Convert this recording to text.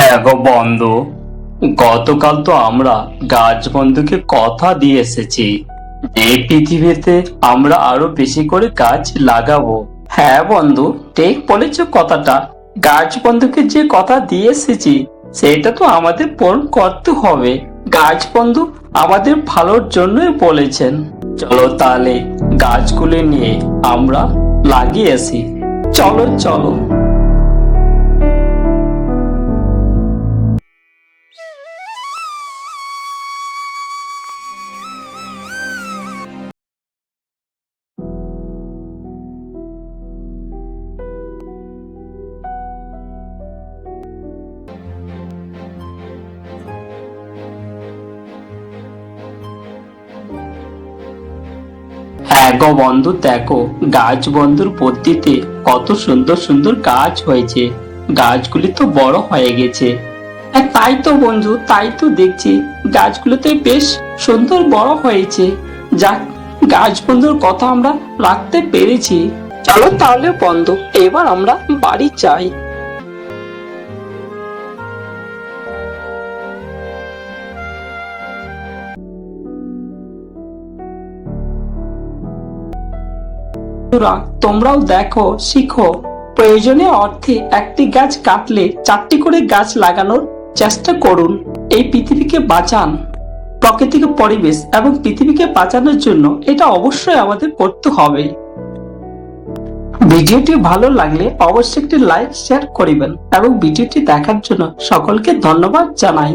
হ্যাঁ গো বন্ধু, গতকাল তো আমরা গাছ বন্ধুকে কথা দিয়ে এসেছি যে পৃথিবীতে আমরা আরো বেশি করে গাছ লাগাবো। হ্যাঁ বন্ধু, ঠিক বলেছো কথাটা। গাছ বন্ধুকে যে কথা দিয়ে এসেছি সেটা তো আমাদের পূরণ করতে হবে। গাছ বন্ধু আমাদের ভালোর জন্যই বলেছেন। চলো তাহলে গাছগুলি নিয়ে আমরা লাগিয়ে আসি। চলো চলো। হ্যাঁ গো বন্ধু, দেখো গাছ বন্ধুর পদ্ধতিতে কত সুন্দর সুন্দর গাছ হয়েছে। গাছগুলি তো বড় হয়ে গেছে। হ্যাঁ তাই তো বন্ধু, তাই তো দেখছি গাছগুলোতে বেশ সুন্দর বড় হয়েছে। যাক, গাছ বন্ধুর কথা আমরা রাখতে পেরেছি। চলো তাহলে বন্ধু, এবার আমরা বাড়ি যাই। বন্ধুরা, তোমরাও দেখো, শিখো। প্রয়োজনীয় অর্থে একটি গাছ কাটলে 4টি করে গাছ লাগানোর চেষ্টা করুন। এই পৃথিবীকে বাঁচান। প্রকৃতিকে, পরিবেশ এবং পৃথিবীকে বাঁচানোর জন্য এটা অবশ্যই আমাদের করতে হবে। ভিডিওটি ভালো লাগলে অবশ্যই একটি লাইক শেয়ার করিবেন এবং ভিডিওটি দেখার জন্য সকলকে ধন্যবাদ জানাই।